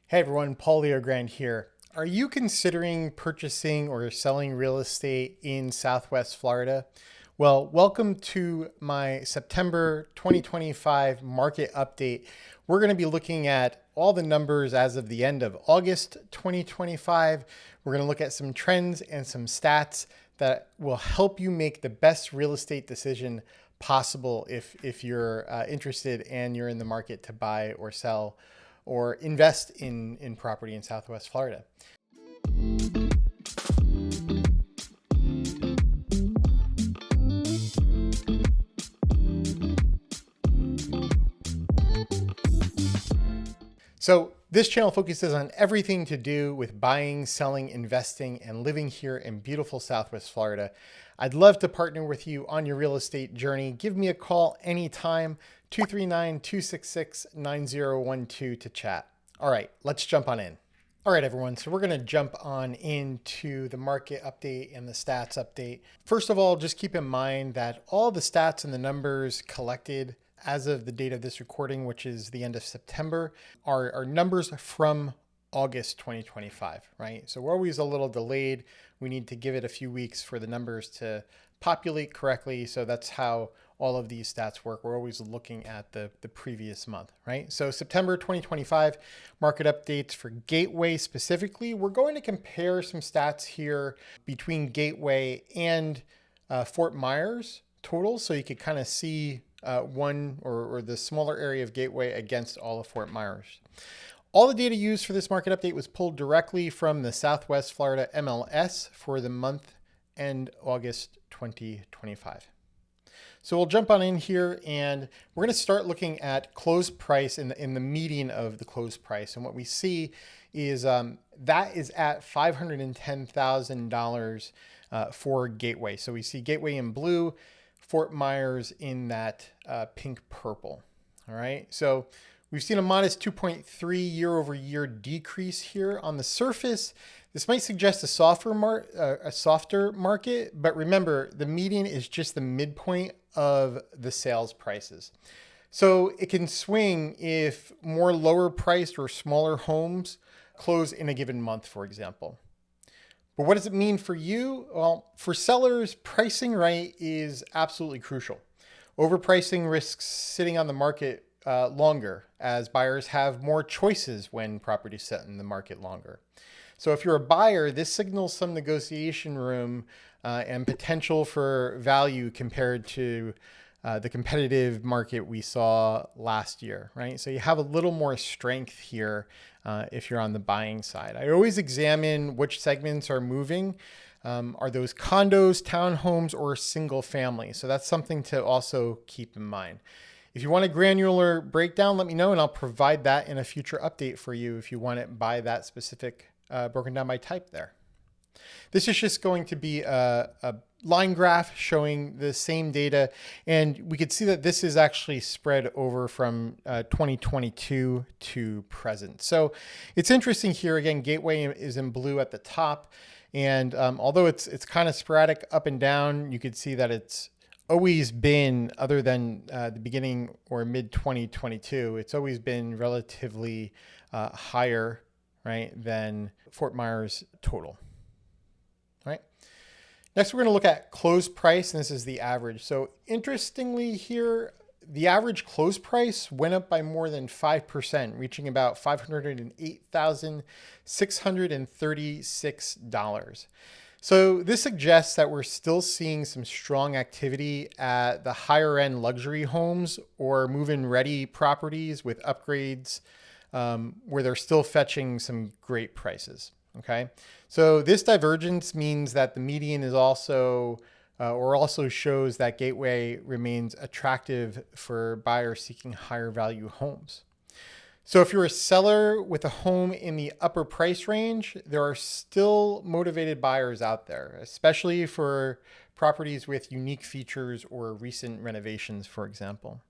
Hey everyone, Paul Leogrand here. Are you considering purchasing or selling real estate in Southwest Florida? Well, welcome to my September 2025 market update. We're going to be looking at all the numbers as of the end of August 2025. We're going to look at some trends and some stats that will help you make the best real estate decision possible if you're interested and you're in the market to buy or sell or invest in property in Southwest Florida. So this channel focuses on everything to do with buying, selling, investing, and living here in beautiful Southwest Florida. I'd love to partner with you on your real estate journey. Give me a call anytime, 239-266-9012 to chat. All right, let's jump on in. All right, everyone. So we're going to jump on into the market update and the stats update. First of all, just keep in mind that all the stats and the numbers collected as of the date of this recording, which is the end of September, are numbers from August 2025, right? So we're always a little delayed. We need to give it a few weeks for the numbers to populate correctly. So that's how all of these stats work. We're always looking at the previous month, right? So September 2025 market updates for Gateway specifically. We're going to compare some stats here between Gateway and Fort Myers totals, so you could kind of see one or the smaller area of Gateway against all of Fort Myers. All the data used for this market update was pulled directly from the Southwest Florida MLS for the month end August 2025. So we'll jump on in here and we're going to start looking at close price in the median of the close price. And what we see is that is at $510,000 for Gateway. So we see Gateway in blue, Fort Myers in that pink purple. All right. So we've seen a modest 2.3 year over year decrease here on the surface. This might suggest a softer market, but remember the median is just the midpoint of the sales prices. So it can swing if more lower priced or smaller homes close in a given month, for example. But what does it mean for you? Well, for sellers, pricing right is absolutely crucial. Overpricing risks sitting on the market longer as buyers have more choices when properties sit in the market longer. So if you're a buyer, this signals some negotiation room and potential for value compared to the competitive market we saw last year, right? So you have a little more strength here if you're on the buying side. I always examine which segments are moving. Are those condos, townhomes, or single family? So that's something to also keep in mind. If you want a granular breakdown, let me know and I'll provide that in a future update for you if you want it by that specific broken down by type there. This is just going to be a line graph showing the same data. And we could see that this is actually spread over from 2022 to present. So it's interesting here. Again, Gateway is in blue at the top. And although it's kind of sporadic up and down, you could see that it's always been, other than the beginning or mid 2022, it's always been relatively higher, right, than Fort Myers total. Right. Next, we're going to look at close price, and this is the average. So interestingly here, the average close price went up by more than 5%, reaching about $508,636. So this suggests that we're still seeing some strong activity at the higher end luxury homes or move-in ready properties with upgrades where they're still fetching some great prices. Okay, so this divergence means that the median is also shows that Gateway remains attractive for buyers seeking higher value homes. So if you're a seller with a home in the upper price range, there are still motivated buyers out there, especially for properties with unique features or recent renovations, for example.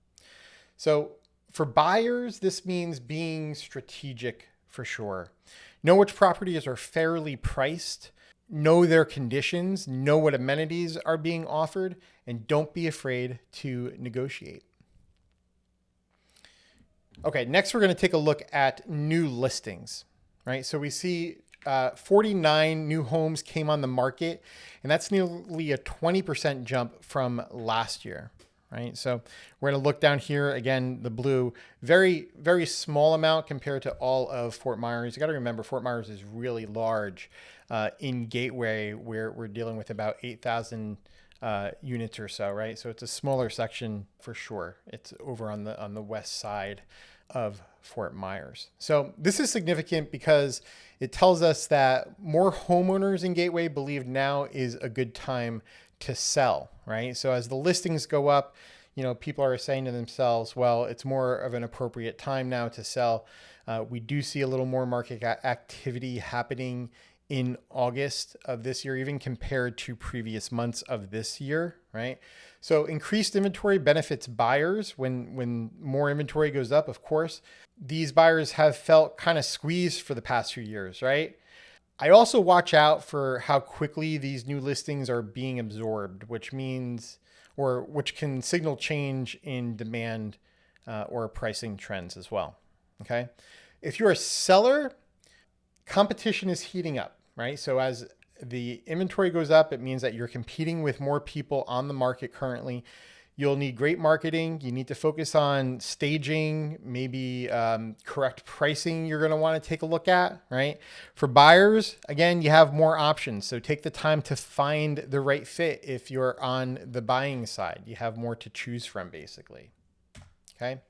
So for buyers, this means being strategic for sure. Know which properties are fairly priced, know their conditions, know what amenities are being offered, and don't be afraid to negotiate. Okay, next we're going to take a look at new listings, right? So we see 49 new homes came on the market, and that's nearly a 20% jump from last year, right? So we're going to look down here again, the blue, very, very small amount compared to all of Fort Myers. You got to remember, Fort Myers is really large. In Gateway, where we're dealing with about 8,000 units or so, right? So it's a smaller section for sure. It's over on the west side of Fort Myers. So this is significant because it tells us that more homeowners in Gateway believe now is a good time to sell, right? So as the listings go up, people are saying to themselves, well, it's more of an appropriate time now to sell. We do see a little more market activity happening in August of this year, even compared to previous months of this year, right? So increased inventory benefits buyers when more inventory goes up, of course. These buyers have felt kind of squeezed for the past few years, right? I also watch out for how quickly these new listings are being absorbed, which can signal change in demand or pricing trends as well, okay? If you're a seller, competition is heating up, right? So as the inventory goes up, it means that you're competing with more people on the market currently. You'll need great marketing. You need to focus on staging, maybe correct pricing you're going to want to take a look at, right? For buyers, again, you have more options. So take the time to find the right fit if you're on the buying side. You have more to choose from, basically, okay?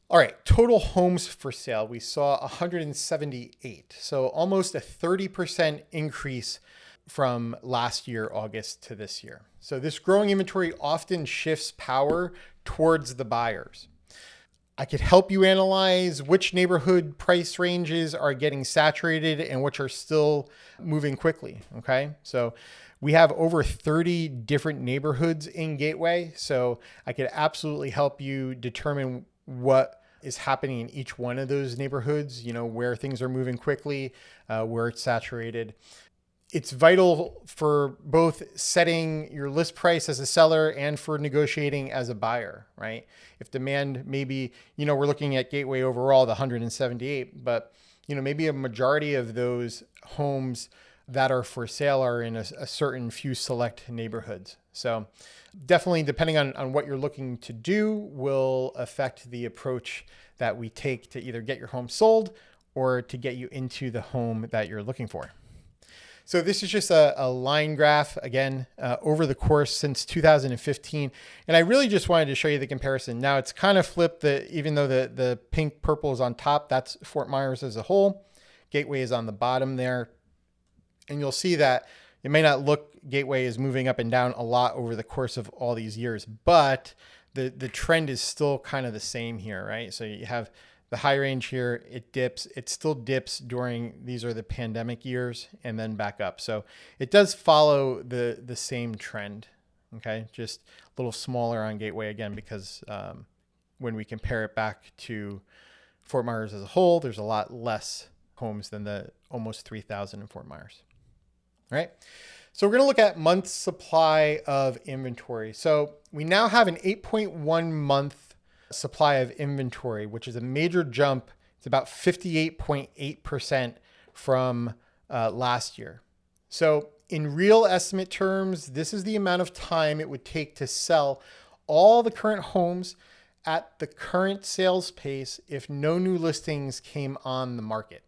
All right, total homes for sale. We saw 178. So almost a 30% increase from last year, August, to this year. So this growing inventory often shifts power towards the buyers. I could help you analyze which neighborhood price ranges are getting saturated and which are still moving quickly, okay? So we have over 30 different neighborhoods in Gateway. So I could absolutely help you determine what is happening in each one of those neighborhoods, where things are moving quickly, where it's saturated. It's vital for both setting your list price as a seller and for negotiating as a buyer, right? If demand maybe, we're looking at Gateway overall, the 178, but, maybe a majority of those homes that are for sale are in a certain few select neighborhoods. So definitely, depending on what you're looking to do, will affect the approach that we take to either get your home sold or to get you into the home that you're looking for. So this is just a line graph, again, over the course since 2015. And I really just wanted to show you the comparison. Now it's kind of flipped, even though the pink purple is on top, that's Fort Myers as a whole. Gateway is on the bottom there. And you'll see that it may not look Gateway is moving up and down a lot over the course of all these years, but the trend is still kind of the same here, right? So you have the high range here, it dips, it still dips during, these are the pandemic years, and then back up. So it does follow the same trend, okay? Just a little smaller on Gateway again, because when we compare it back to Fort Myers as a whole, there's a lot less homes than the almost 3,000 in Fort Myers. All right. So we're going to look at months supply of inventory. So we now have an 8.1 month supply of inventory, which is a major jump. It's about 58.8% from last year. So in real estimate terms, this is the amount of time it would take to sell all the current homes at the current sales pace if no new listings came on the market.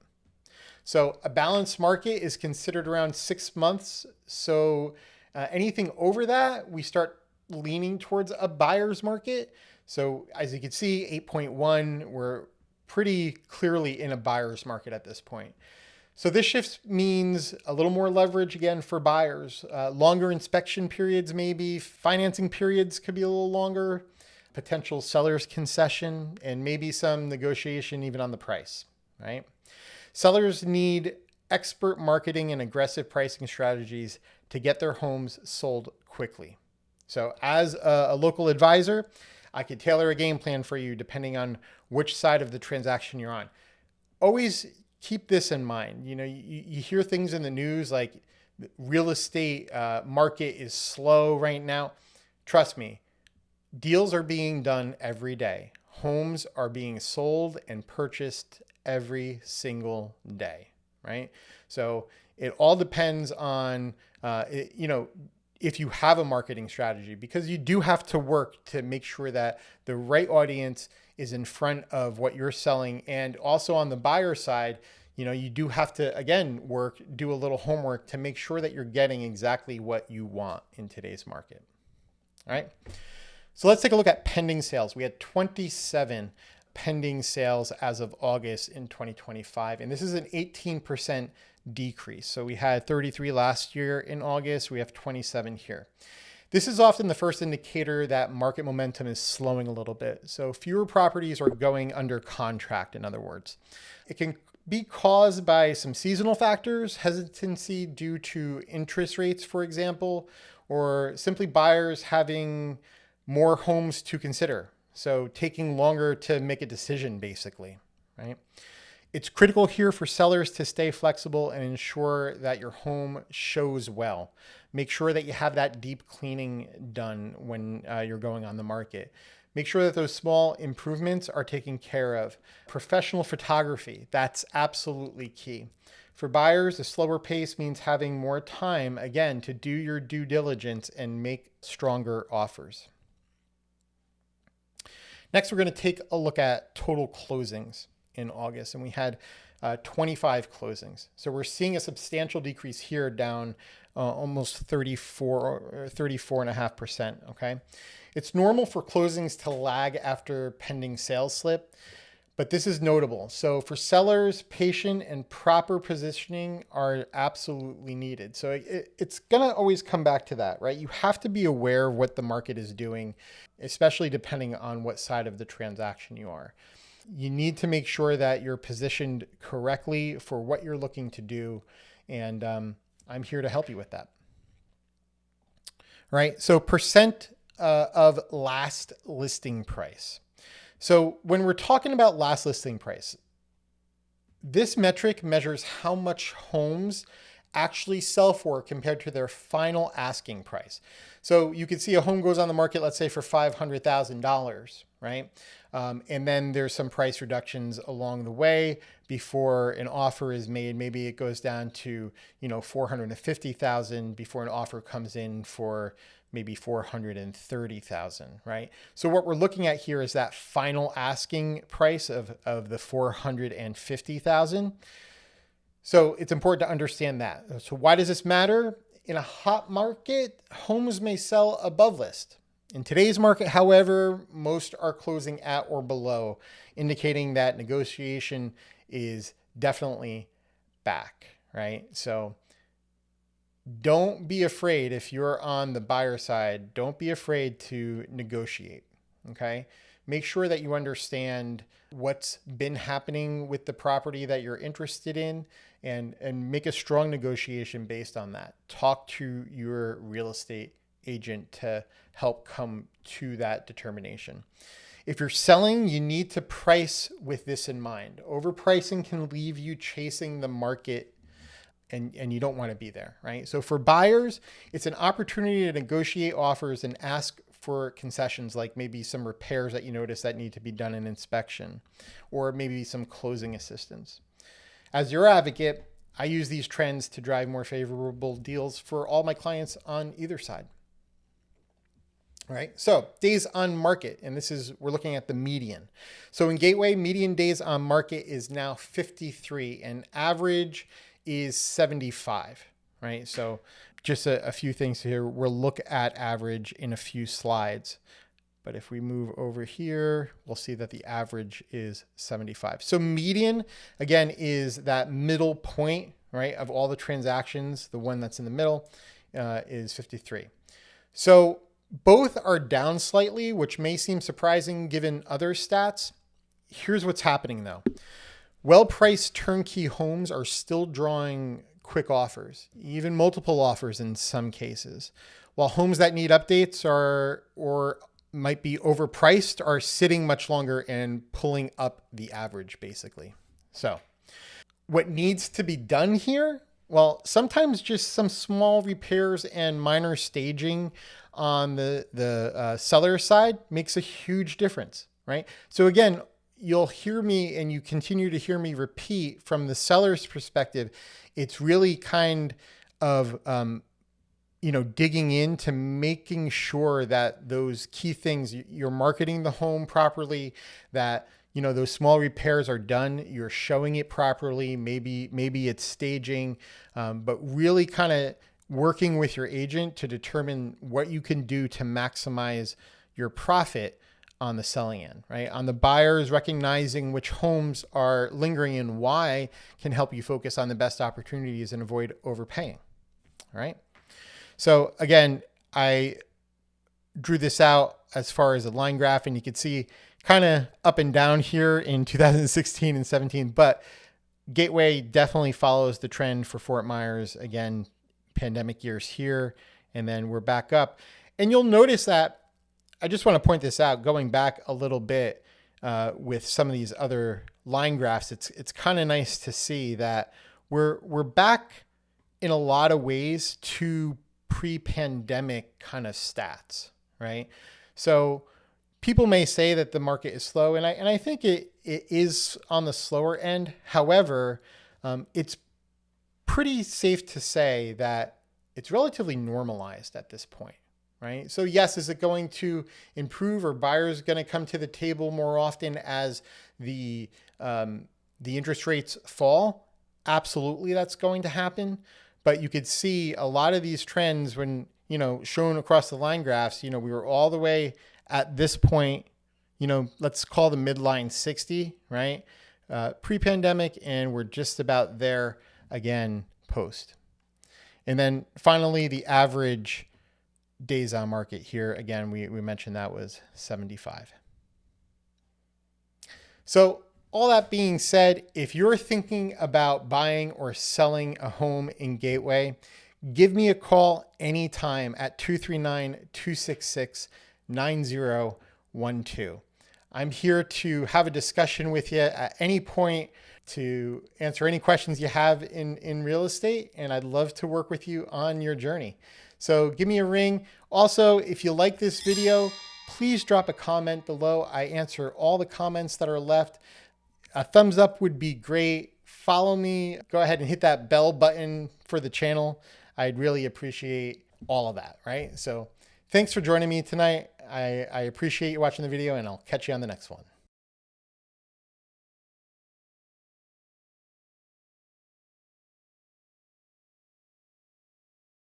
So a balanced market is considered around 6 months. So anything over that, we start leaning towards a buyer's market. So as you can see, 8.1, we're pretty clearly in a buyer's market at this point. So this shift means a little more leverage again for buyers, longer inspection periods, maybe financing periods could be a little longer, potential seller's concession, and maybe some negotiation even on the price, right? Sellers need expert marketing and aggressive pricing strategies to get their homes sold quickly. So as a local advisor, I could tailor a game plan for you depending on which side of the transaction you're on. Always keep this in mind. You hear things in the news like the real estate market is slow right now. Trust me, deals are being done every day. Homes are being sold and purchased every single day, right? So it all depends on, if you have a marketing strategy, because you do have to work to make sure that the right audience is in front of what you're selling. And also on the buyer side, you do have to, again, do a little homework to make sure that you're getting exactly what you want in today's market. All right. So let's take a look at pending sales. We had 27 pending sales as of August in 2025. And this is an 18% decrease. So we had 33 last year in August. We have 27 here. This is often the first indicator that market momentum is slowing a little bit. So fewer properties are going under contract, in other words. It can be caused by some seasonal factors, hesitancy due to interest rates, for example, or simply buyers having more homes to consider. So taking longer to make a decision, basically, right? It's critical here for sellers to stay flexible and ensure that your home shows well. Make sure that you have that deep cleaning done when you're going on the market. Make sure that those small improvements are taken care of. Professional photography, that's absolutely key. For buyers, a slower pace means having more time, again, to do your due diligence and make stronger offers. Next, we're going to take a look at total closings in August, and we had 25 closings. So we're seeing a substantial decrease here, down almost 34.5%. Okay. It's normal for closings to lag after pending sales slip, but this is notable. So for sellers, patient and proper positioning are absolutely needed. So it's going to always come back to that, right? You have to be aware of what the market is doing, especially depending on what side of the transaction you are. You need to make sure that you're positioned correctly for what you're looking to do. And I'm here to help you with that. Right. So percent of last listing price. So when we're talking about last listing price, this metric measures how much homes actually sell for compared to their final asking price. So you can see a home goes on the market, let's say for $500,000, right? And then there's some price reductions along the way before an offer is made. Maybe it goes down to, $450,000 before an offer comes in for maybe $430,000, right? So what we're looking at here is that final asking price of the $450,000. So it's important to understand that. So why does this matter? In a hot market, homes may sell above list. In today's market, however, most are closing at or below, indicating that negotiation is definitely back, right? So don't be afraid if you're on the buyer side, don't be afraid to negotiate, okay? Make sure that you understand what's been happening with the property that you're interested in and make a strong negotiation based on that. Talk to your real estate agent to help come to that determination. If you're selling, you need to price with this in mind. Overpricing can leave you chasing the market and you don't want to be there, right? So for buyers, it's an opportunity to negotiate offers and ask for concessions, like maybe some repairs that you notice that need to be done in inspection, or maybe some closing assistance. As your advocate, I use these trends to drive more favorable deals for all my clients on either side. All right. So days on market, and we're looking at the median. So in Gateway, median days on market is now 53 and average is 75, right? So just a few things here. We'll look at average in a few slides, but if we move over here, we'll see that the average is 75. So median, again, is that middle point, right, of all the transactions. The one that's in the middle is 53. So both are down slightly, which may seem surprising given other stats. Here's what's happening though. Well-priced turnkey homes are still drawing quick offers, even multiple offers in some cases, while homes that need updates or might be overpriced are sitting much longer and pulling up the average, basically. So what needs to be done here? Well, sometimes just some small repairs and minor staging on the seller side makes a huge difference. right? So again, you'll hear me and you continue to hear me repeat from the seller's perspective. It's really kind of, digging into making sure that those key things, you're marketing the home properly, that, those small repairs are done, you're showing it properly. Maybe it's staging, but really kind of working with your agent to determine what you can do to maximize your profit on the selling end, right? On the buyers, recognizing which homes are lingering and why can help you focus on the best opportunities and avoid overpaying, all right? So again, I drew this out as far as a line graph, and you can see kind of up and down here in 2016 and 17, but Gateway definitely follows the trend for Fort Myers. Again, pandemic years here, and then we're back up. And you'll notice that, I just want to point this out, going back a little bit with some of these other line graphs, it's kind of nice to see that we're back in a lot of ways to pre-pandemic kind of stats, right? So people may say that the market is slow, and I think it is on the slower end. However, it's pretty safe to say that it's relatively normalized at this point, right? So yes, is it going to improve, or buyers going to come to the table more often as the interest rates fall? Absolutely, that's going to happen. But you could see a lot of these trends when, shown across the line graphs, we were all the way at this point, let's call the midline 60, right? Pre-pandemic, and we're just about there again post. And then finally, the average days on market here, again, we mentioned that was 75. So all that being said, if you're thinking about buying or selling a home in Gateway, give me a call anytime at 239-266-9012. I'm here to have a discussion with you at any point, to answer any questions you have in real estate, and I'd love to work with you on your journey. So give me a ring. Also, if you like this video, please drop a comment below. I answer all the comments that are left. A thumbs up would be great. Follow me. Go ahead and hit that bell button for the channel. I'd really appreciate all of that, right? So thanks for joining me tonight. I appreciate you watching the video, and I'll catch you on the next one.